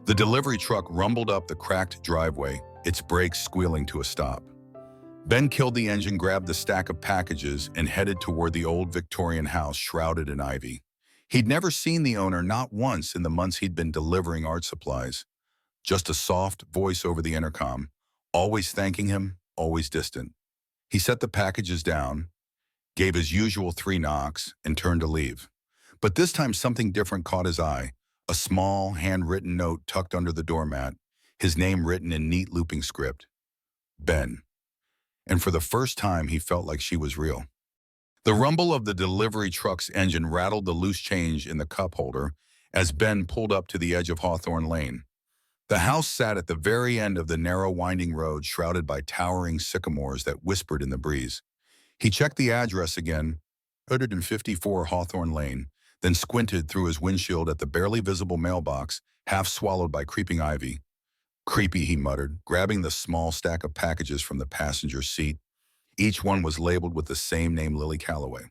The delivery truck rumbled up the cracked driveway, its brakes squealing to a stop. Ben killed the engine, grabbed the stack of packages, and headed toward the old Victorian house shrouded in ivy. He'd never seen the owner, not once in the months he'd been delivering art supplies. Just a soft voice over the intercom, always thanking him, always distant. He set the packages down, gave his usual 3 knocks, and turned to leave. But this time something different caught his eye. A small, handwritten note tucked under the doormat, his name written in neat looping script. Ben. And for the first time, he felt like she was real. The rumble of the delivery truck's engine rattled the loose change in the cup holder as Ben pulled up to the edge of Hawthorne Lane. The house sat at the very end of the narrow, winding road shrouded by towering sycamores that whispered in the breeze. He checked the address again, 154 Hawthorne Lane, then squinted through his windshield at the barely visible mailbox, half swallowed by creeping ivy. Creepy, he muttered, grabbing the small stack of packages from the passenger seat. Each one was labeled with the same name, Lily Calloway.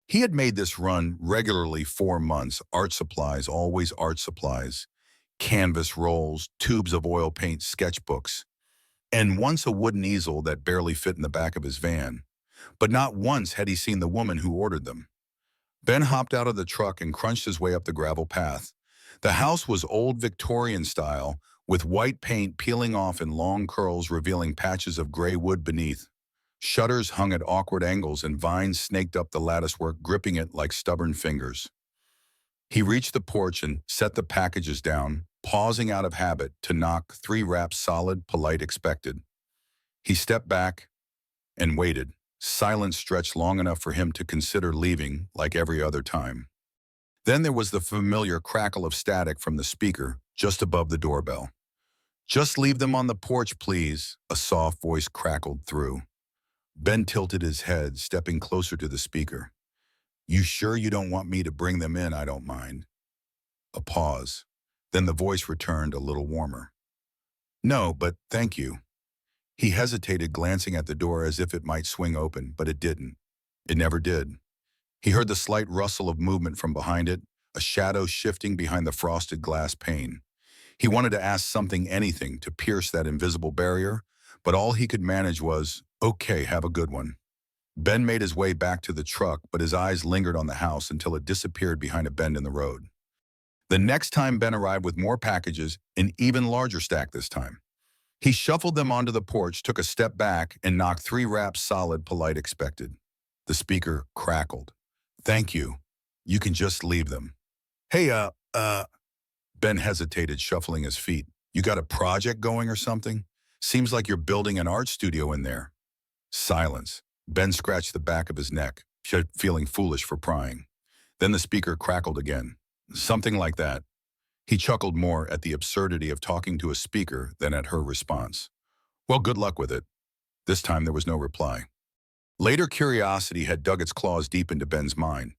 He had made this run regularly 4 months, art supplies, always art supplies. Canvas rolls, tubes of oil paint, sketchbooks, and once a wooden easel that barely fit in the back of his van. But not once had he seen the woman who ordered them. Ben hopped out of the truck and crunched his way up the gravel path. The house was old Victorian style, with white paint peeling off in long curls revealing patches of gray wood beneath. Shutters hung at awkward angles and vines snaked up the latticework, gripping it like stubborn fingers. He reached the porch and set the packages down, pausing out of habit to knock 3 raps solid, polite, expected. He stepped back and waited. Silence stretched long enough for him to consider leaving, like every other time. Then there was the familiar crackle of static from the speaker just above the doorbell. "Just leave them on the porch, please," a soft voice crackled through. Ben tilted his head, stepping closer to the speaker. "You sure you don't want me to bring them in? I don't mind." A pause. Then the voice returned, a little warmer. "No, but thank you." He hesitated, glancing at the door as if it might swing open, but it didn't. It never did. He heard the slight rustle of movement from behind it, a shadow shifting behind the frosted glass pane. He wanted to ask something, anything, to pierce that invisible barrier, but all he could manage was, "Okay, have a good one." Ben made his way back to the truck, but his eyes lingered on the house until it disappeared behind a bend in the road. The next time Ben arrived with more packages, an even larger stack this time. He shuffled them onto the porch, took a step back, and knocked 3 raps solid, polite, expected. The speaker crackled. "Thank you. You can just leave them." "Hey, Ben hesitated, shuffling his feet. "You got a project going or something? Seems like you're building an art studio in there." Silence. Ben scratched the back of his neck, feeling foolish for prying. Then the speaker crackled again. "Something like that." He chuckled more at the absurdity of talking to a speaker than at her response. "Well, good luck with it." This time there was no reply. Later curiosity had dug its claws deep into Ben's mind.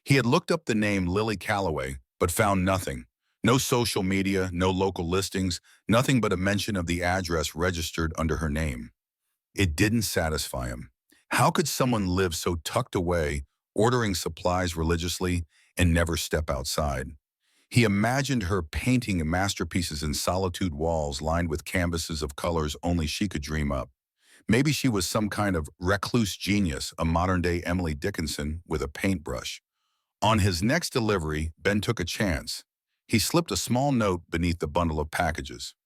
He had looked up the name Lily Calloway, but found nothing. No social media, no local listings, nothing but a mention of the address registered under her name. It didn't satisfy him. How could someone live so tucked away, ordering supplies religiously, and never step outside? He imagined her painting masterpieces in solitude, walls lined with canvases of colors only she could dream up. Maybe she was some kind of recluse genius, a modern-day Emily Dickinson with a paintbrush. On his next delivery, Ben took a chance. He slipped a small note beneath the bundle of packages.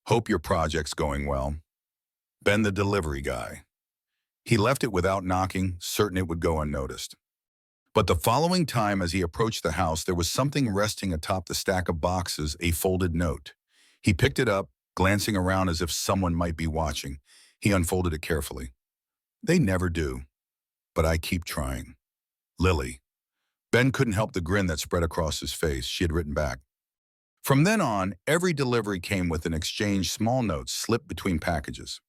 "Hope your project's going well. Ben, the delivery guy." He left it without knocking, certain it would go unnoticed. But the following time, as he approached the house, there was something resting atop the stack of boxes, a folded note. He picked it up, glancing around as if someone might be watching. He unfolded it carefully. "They never do, but I keep trying. Lily." Ben couldn't help the grin that spread across his face. She had written back. From then on, every delivery came with an exchange, small notes slipped between packages.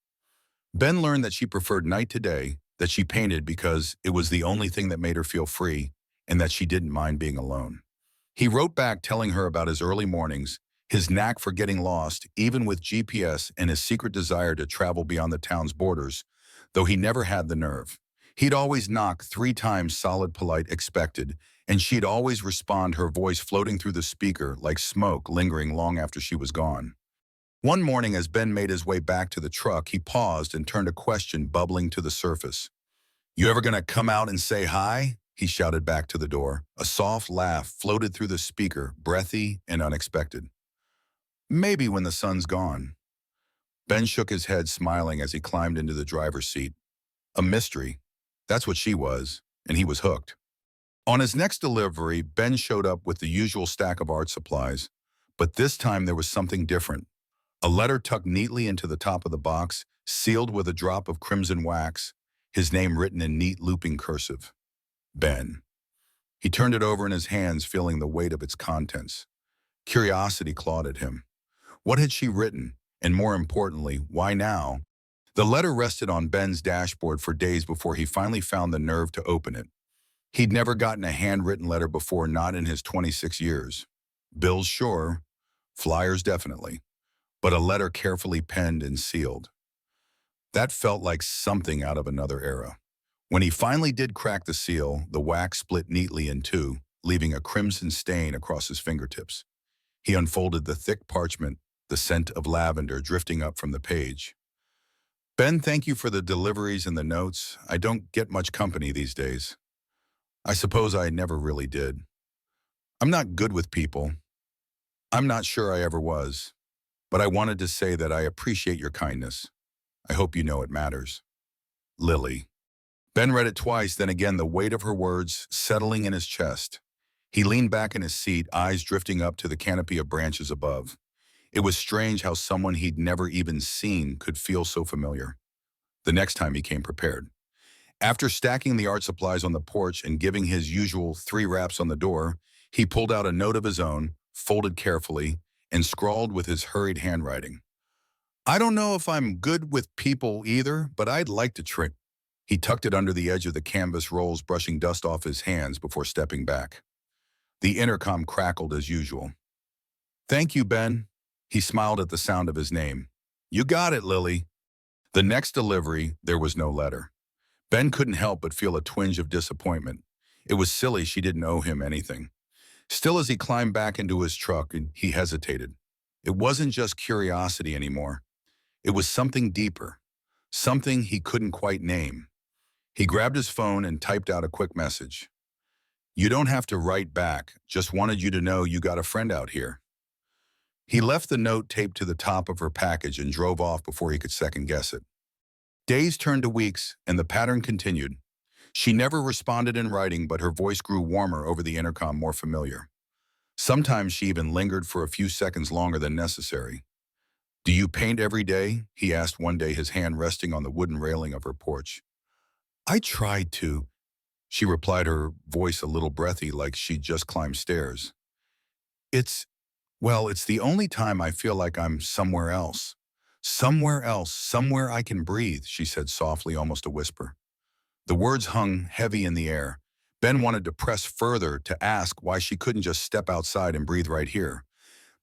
Ben learned that she preferred night to day, that she painted because it was the only thing that made her feel free, and that she didn't mind being alone. He wrote back telling her about his early mornings, his knack for getting lost, even with GPS, and his secret desire to travel beyond the town's borders, though he never had the nerve. He'd always knock 3 times solid, polite, expected, and she'd always respond, her voice floating through the speaker like smoke lingering long after she was gone. One morning, as Ben made his way back to the truck, he paused and turned a question bubbling to the surface. "You ever gonna come out and say hi?" he shouted back to the door. A soft laugh floated through the speaker, breathy and unexpected. "Maybe when the sun's gone." Ben shook his head, smiling as he climbed into the driver's seat. A mystery. That's what she was, and he was hooked. On his next delivery, Ben showed up with the usual stack of art supplies, but this time there was something different. A letter tucked neatly into the top of the box, sealed with a drop of crimson wax, his name written in neat looping cursive. Ben. He turned it over in his hands, feeling the weight of its contents. Curiosity clawed at him. What had she written? And more importantly, why now? The letter rested on Ben's dashboard for days before he finally found the nerve to open it. He'd never gotten a handwritten letter before, not in his 26 years. Bills, sure. Flyers, definitely. But a letter carefully penned and sealed. That felt like something out of another era. When he finally did crack the seal, the wax split neatly in two, leaving a crimson stain across his fingertips. He unfolded the thick parchment, the scent of lavender drifting up from the page. "Ben, thank you for the deliveries and the notes. I don't get much company these days. I suppose I never really did. I'm not good with people. I'm not sure I ever was. But I wanted to say that I appreciate your kindness. I hope you know it matters. Lily." Ben read it twice, then again, the weight of her words settling in his chest. He leaned back in his seat, eyes drifting up to the canopy of branches above. It was strange how someone he'd never even seen could feel so familiar. The next time he came prepared. After stacking the art supplies on the porch and giving his usual 3 raps on the door, he pulled out a note of his own, folded carefully, and scrawled with his hurried handwriting. "I don't know if I'm good with people either, but I'd like to try." He tucked it under the edge of the canvas rolls, brushing dust off his hands before stepping back. The intercom crackled as usual. "Thank you, Ben." He smiled at the sound of his name. "You got it, Lily." The next delivery, there was no letter. Ben couldn't help but feel a twinge of disappointment. It was silly she didn't owe him anything. Still, as he climbed back into his truck, he hesitated. It wasn't just curiosity anymore. It was something deeper, something he couldn't quite name. He grabbed his phone and typed out a quick message. "You don't have to write back, just wanted you to know you got a friend out here." He left the note taped to the top of her package and drove off before he could second-guess it. Days turned to weeks, and the pattern continued. She never responded in writing, but her voice grew warmer over the intercom, more familiar. Sometimes she even lingered for a few seconds longer than necessary. "Do you paint every day?" he asked one day, his hand resting on the wooden railing of her porch. "I tried to," she replied, her voice a little breathy, like she'd just climbed stairs. It's the only time I feel like I'm somewhere else. Somewhere else, somewhere I can breathe," she said softly, almost a whisper. The words hung heavy in the air. Ben wanted to press further, to ask why she couldn't just step outside and breathe right here.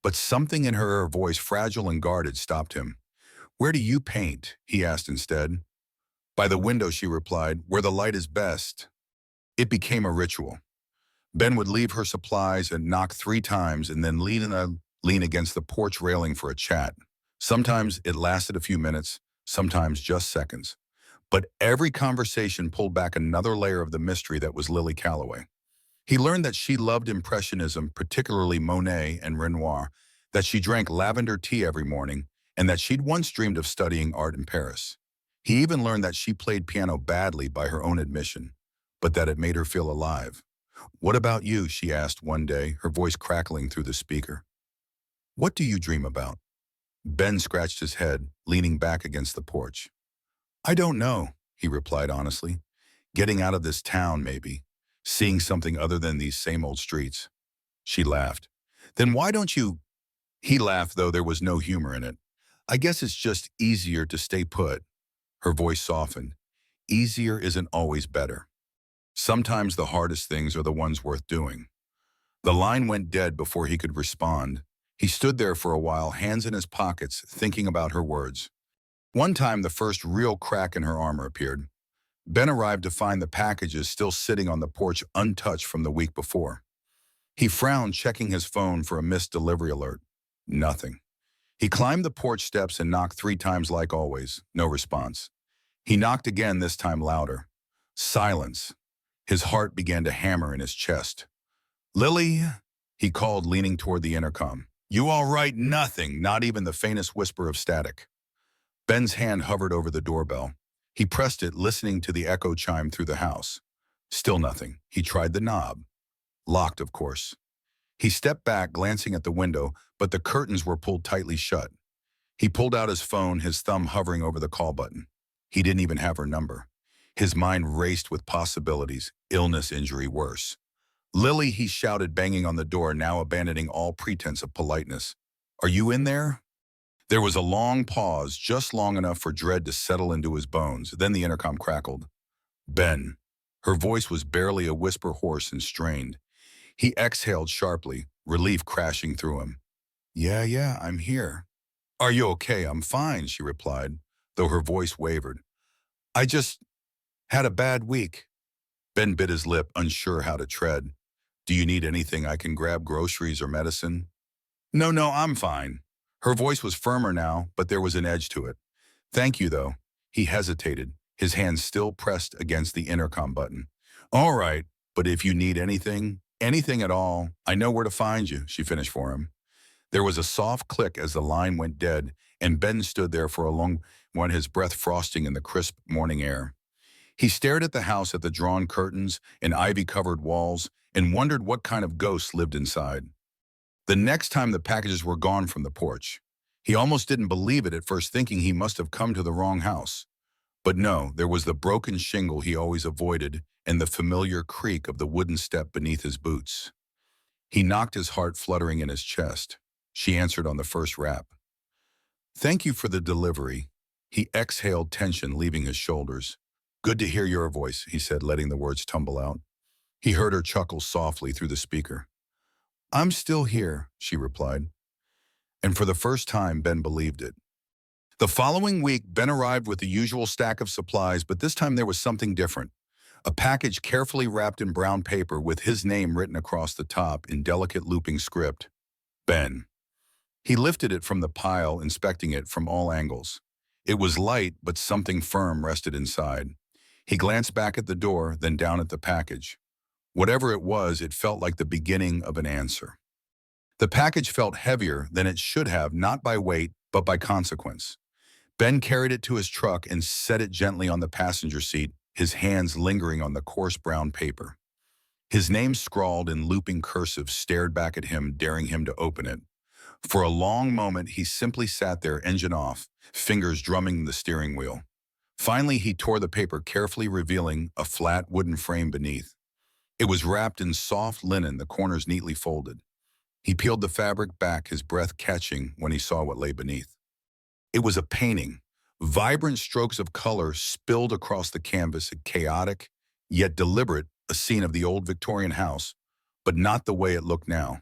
But something in her voice, fragile and guarded, stopped him. "Where do you paint?" he asked instead. "By the window," she replied, "where the light is best." It became a ritual. Ben would leave her supplies and knock 3 times and then lean against the porch railing for a chat. Sometimes it lasted a few minutes, sometimes just seconds. But every conversation pulled back another layer of the mystery that was Lily Calloway. He learned that she loved Impressionism, particularly Monet and Renoir, that she drank lavender tea every morning, and that she'd once dreamed of studying art in Paris. He even learned that she played piano badly by her own admission, but that it made her feel alive. "What about you?" she asked one day, her voice crackling through the speaker. "What do you dream about?" Ben scratched his head, leaning back against the porch. "I don't know," he replied honestly. "Getting out of this town, maybe. Seeing something other than these same old streets." She laughed. "Then why don't you—" He laughed, though there was no humor in it. "I guess it's just easier to stay put." Her voice softened. "Easier isn't always better. Sometimes the hardest things are the ones worth doing." The line went dead before he could respond. He stood there for a while, hands in his pockets, thinking about her words. One time, the first real crack in her armor appeared. Ben arrived to find the packages still sitting on the porch untouched from the week before. He frowned, checking his phone for a missed delivery alert. Nothing. He climbed the porch steps and knocked 3 times like always. No response. He knocked again, this time louder. Silence. His heart began to hammer in his chest. "Lily," he called, leaning toward the intercom. "You all right?" Nothing, not even the faintest whisper of static. Ben's hand hovered over the doorbell. He pressed it, listening to the echo chime through the house. Still nothing. He tried the knob. Locked, of course. He stepped back, glancing at the window, but the curtains were pulled tightly shut. He pulled out his phone, his thumb hovering over the call button. He didn't even have her number. His mind raced with possibilities: illness, injury, worse. "Lily," he shouted, banging on the door, now abandoning all pretense of politeness. "Are you in there?" There was a long pause, just long enough for dread to settle into his bones. Then the intercom crackled. "Ben." Her voice was barely a whisper, hoarse and strained. He exhaled sharply, relief crashing through him. Yeah, I'm here." "Are you okay?" "I'm fine," she replied, though her voice wavered. "I just had a bad week." Ben bit his lip, unsure how to tread. "Do you need anything I can grab, groceries or medicine?" No, I'm fine." Her voice was firmer now, but there was an edge to it. "Thank you, though." He hesitated, his hand still pressed against the intercom button. "All right, but if you need anything at all, I know where to find you," she finished for him. There was a soft click as the line went dead, and Ben stood there for a long one, his breath frosting in the crisp morning air. He stared at the house, at the drawn curtains and ivy-covered walls, and wondered what kind of ghosts lived inside. The next time the packages were gone from the porch, he almost didn't believe it at first, thinking he must have come to the wrong house. But no, there was the broken shingle he always avoided and the familiar creak of the wooden step beneath his boots. He knocked, his heart fluttering in his chest. She answered on the first rap. "Thank you for the delivery." He exhaled, tension leaving his shoulders. "Good to hear your voice," he said, letting the words tumble out. He heard her chuckle softly through the speaker. "I'm still here," she replied. And for the first time, Ben believed it. The following week, Ben arrived with the usual stack of supplies, but this time there was something different. A package carefully wrapped in brown paper with his name written across the top in delicate looping script. Ben. He lifted it from the pile, inspecting it from all angles. It was light, but something firm rested inside. He glanced back at the door, then down at the package. Whatever it was, it felt like the beginning of an answer. The package felt heavier than it should have, not by weight, but by consequence. Ben carried it to his truck and set it gently on the passenger seat, his hands lingering on the coarse brown paper. His name, scrawled in looping cursive, stared back at him, daring him to open it. For a long moment, he simply sat there, engine off, fingers drumming the steering wheel. Finally, he tore the paper, carefully revealing a flat wooden frame beneath. It was wrapped in soft linen, the corners neatly folded. He peeled the fabric back, his breath catching when he saw what lay beneath. It was a painting. Vibrant strokes of color spilled across the canvas, a chaotic, yet deliberate, a scene of the old Victorian house, but not the way it looked now.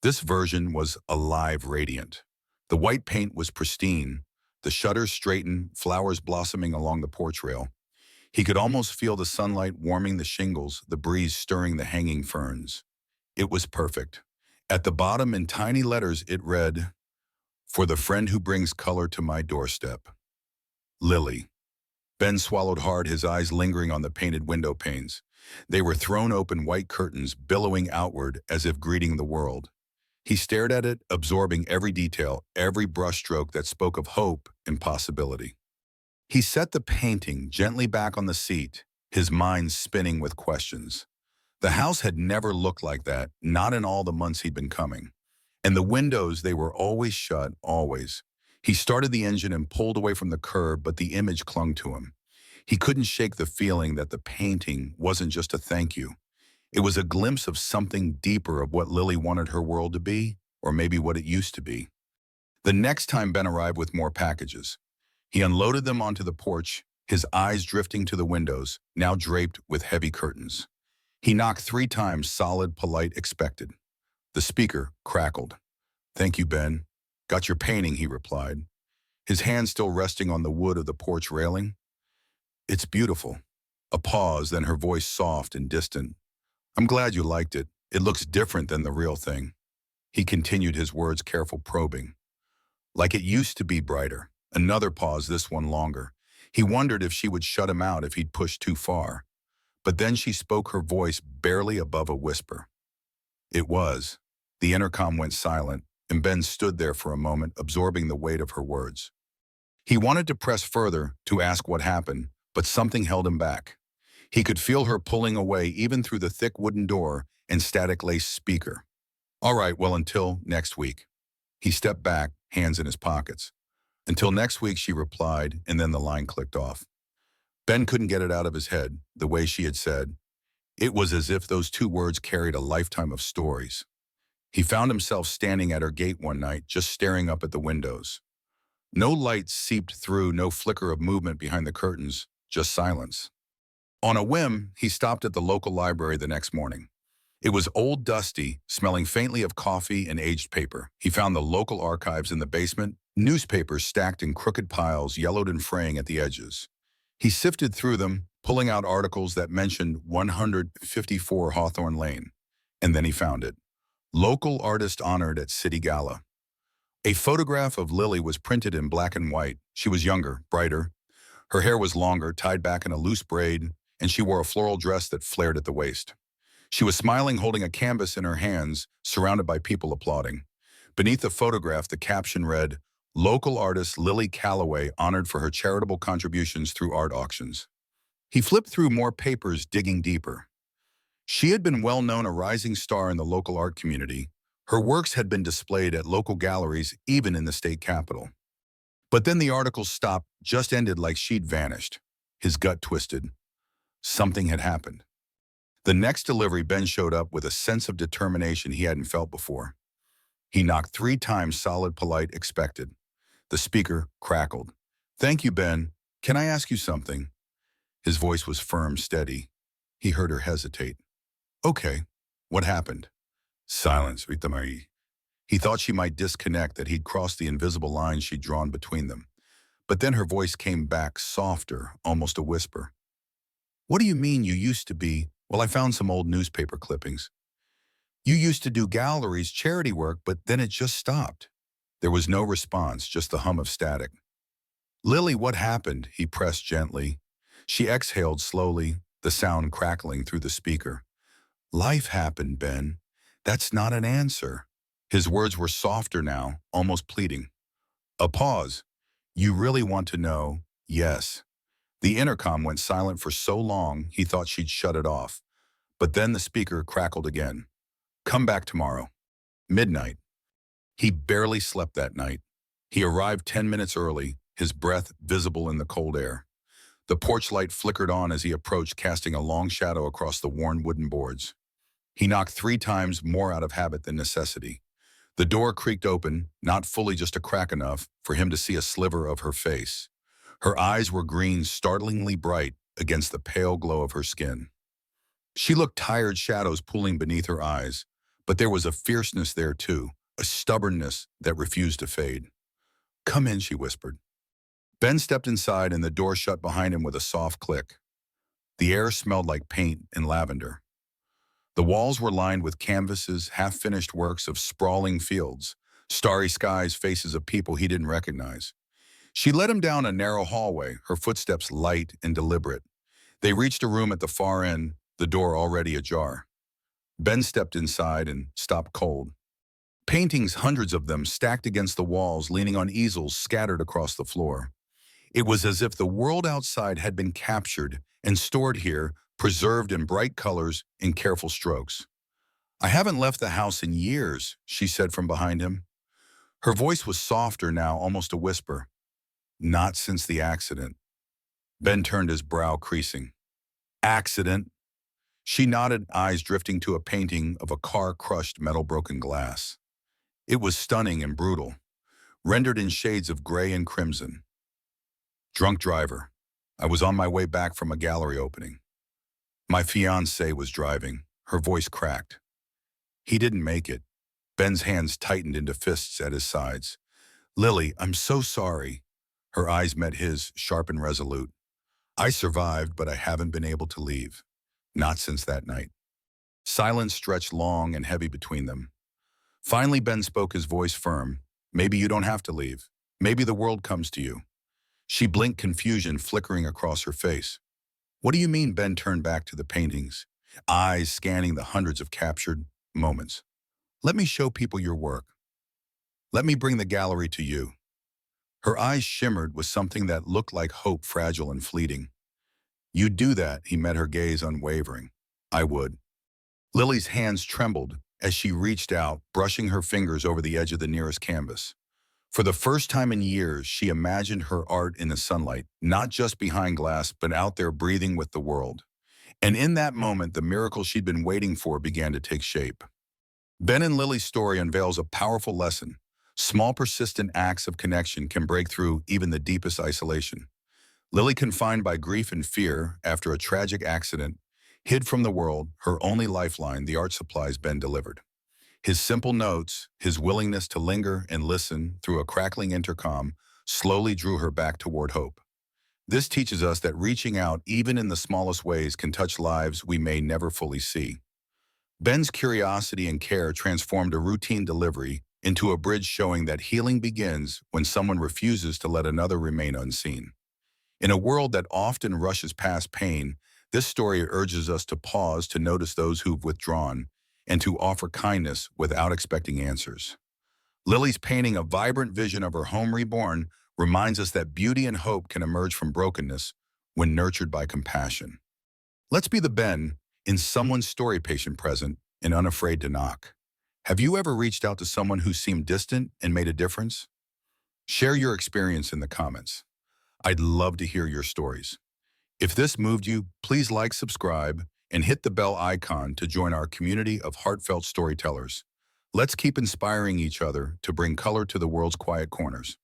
This version was alive, radiant. The white paint was pristine, the shutters straightened, flowers blossoming along the porch rail. He could almost feel the sunlight warming the shingles, the breeze stirring the hanging ferns. It was perfect. At the bottom, in tiny letters, it read, "For the friend who brings color to my doorstep. Lily." Ben swallowed hard, his eyes lingering on the painted window panes. They were thrown open, white curtains billowing outward as if greeting the world. He stared at it, absorbing every detail, every brushstroke that spoke of hope and possibility. He set the painting gently back on the seat, his mind spinning with questions. The house had never looked like that, not in all the months he'd been coming. And the windows, they were always shut, always. He started the engine and pulled away from the curb, but the image clung to him. He couldn't shake the feeling that the painting wasn't just a thank you. It was a glimpse of something deeper, of what Lily wanted her world to be, or maybe what it used to be. The next time Ben arrived with more packages, he unloaded them onto the porch, his eyes drifting to the windows, now draped with heavy curtains. He knocked 3 times, solid, polite, expected. The speaker crackled. "Thank you, Ben. Got your painting," he replied, his hand still resting on the wood of the porch railing. "It's beautiful." A pause, then her voice soft and distant. I'm glad you liked it. It looks different than the real thing. He continued, his words careful probing. Like it used to be brighter. Another pause, this one longer. He wondered if she would shut him out if he'd pushed too far. But then she spoke, her voice barely above a whisper. It was. The intercom went silent, and Ben stood there for a moment, absorbing the weight of her words. He wanted to press further, to ask what happened, but something held him back. He could feel her pulling away even through the thick wooden door and static-laced speaker. All right, well, until next week. He stepped back, hands in his pockets. Until next week, she replied, and then the line clicked off. Ben couldn't get it out of his head, the way she had said. It was as if those two words carried a lifetime of stories. He found himself standing at her gate one night, just staring up at the windows. No light seeped through, no flicker of movement behind the curtains, just silence. On a whim, he stopped at the local library the next morning. It was old, dusty, smelling faintly of coffee and aged paper. He found the local archives in the basement, newspapers stacked in crooked piles, yellowed and fraying at the edges. He sifted through them, pulling out articles that mentioned 154 Hawthorne Lane. And then he found it. Local artist honored at City Gala. A photograph of Lily was printed in black and white. She was younger, brighter. Her hair was longer, tied back in a loose braid, and she wore a floral dress that flared at the waist. She was smiling, holding a canvas in her hands, surrounded by people applauding. Beneath the photograph, the caption read, "Local artist Lily Calloway honored for her charitable contributions through art auctions." He flipped through more papers, digging deeper. She had been well known, a rising star in the local art community. Her works had been displayed at local galleries, even in the state capitol. But then the article stopped, just ended like she'd vanished. His gut twisted. Something had happened. The next delivery, Ben showed up with a sense of determination he hadn't felt before. He knocked 3 times, solid, polite, expected. The speaker crackled. "Thank you, Ben. Can I ask you something?" His voice was firm, steady. He heard her hesitate. "Okay. What happened?" Silence, Rita Marie. He thought she might disconnect, that he'd crossed the invisible line she'd drawn between them. But then her voice came back, softer, almost a whisper. "What do you mean you used to be?" "Well, I found some old newspaper clippings. You used to do galleries, charity work, but then it just stopped." There was no response, just the hum of static. "Lily, what happened?" he pressed gently. She exhaled slowly, the sound crackling through the speaker. "Life happened, Ben. That's not an answer." His words were softer now, almost pleading. A pause. "You really want to know?" "Yes." The intercom went silent for so long he thought she'd shut it off. But then the speaker crackled again. "Come back tomorrow. Midnight." He barely slept that night. He arrived 10 minutes early, his breath visible in the cold air. The porch light flickered on as he approached, casting a long shadow across the worn wooden boards. He knocked 3 times, more out of habit than necessity. The door creaked open, not fully, just a crack enough for him to see a sliver of her face. Her eyes were green, startlingly bright against the pale glow of her skin. She looked tired, shadows pooling beneath her eyes, but there was a fierceness there too, a stubbornness that refused to fade. "Come in," she whispered. Ben stepped inside and the door shut behind him with a soft click. The air smelled like paint and lavender. The walls were lined with canvases, half-finished works of sprawling fields, starry skies, faces of people he didn't recognize. She led him down a narrow hallway, her footsteps light and deliberate. They reached a room at the far end, the door already ajar. Ben stepped inside and stopped cold. Paintings, hundreds of them, stacked against the walls, leaning on easels scattered across the floor. It was as if the world outside had been captured and stored here, preserved in bright colors and careful strokes. "I haven't left the house in years," she said from behind him. Her voice was softer now, almost a whisper. "Not since the accident." Ben turned, his brow creasing. "Accident?" She nodded, eyes drifting to a painting of a car-crushed metal-broken glass. It was stunning and brutal, rendered in shades of gray and crimson. "Drunk driver. I was on my way back from a gallery opening. My fiancée was driving." Her voice cracked. "He didn't make it." Ben's hands tightened into fists at his sides. "Lily, I'm so sorry." Her eyes met his, sharp and resolute. I survived, but I haven't been able to leave. Not since that night. Silence stretched long and heavy between them. Finally, Ben spoke, his voice firm. Maybe you don't have to leave. Maybe the world comes to you. She blinked, confusion flickering across her face. What do you mean? Ben turned back to the paintings, eyes scanning the hundreds of captured moments. Let me show people your work. Let me bring the gallery to you. Her eyes shimmered with something that looked like hope, fragile and fleeting. You'd do that, he met her gaze unwavering. I would. Lily's hands trembled as she reached out, brushing her fingers over the edge of the nearest canvas. For the first time in years, she imagined her art in the sunlight, not just behind glass, but out there breathing with the world. And in that moment, the miracle she'd been waiting for began to take shape. Ben and Lily's story unveils a powerful lesson. Small, persistent acts of connection can break through even the deepest isolation. Lily, confined by grief and fear after a tragic accident, hid from the world, her only lifeline, the art supplies Ben delivered. His simple notes, his willingness to linger and listen through a crackling intercom, slowly drew her back toward hope. This teaches us that reaching out, even in the smallest ways, can touch lives we may never fully see. Ben's curiosity and care transformed a routine delivery into a bridge showing that healing begins when someone refuses to let another remain unseen. In a world that often rushes past pain, this story urges us to pause, to notice those who've withdrawn, and to offer kindness without expecting answers. Lily's painting, a vibrant vision of her home reborn, reminds us that beauty and hope can emerge from brokenness when nurtured by compassion. Let's be the Ben in someone's story, patient, present, and unafraid to knock. Have you ever reached out to someone who seemed distant and made a difference? Share your experience in the comments. I'd love to hear your stories. If this moved you, please like, subscribe, and hit the bell icon to join our community of heartfelt storytellers. Let's keep inspiring each other to bring color to the world's quiet corners.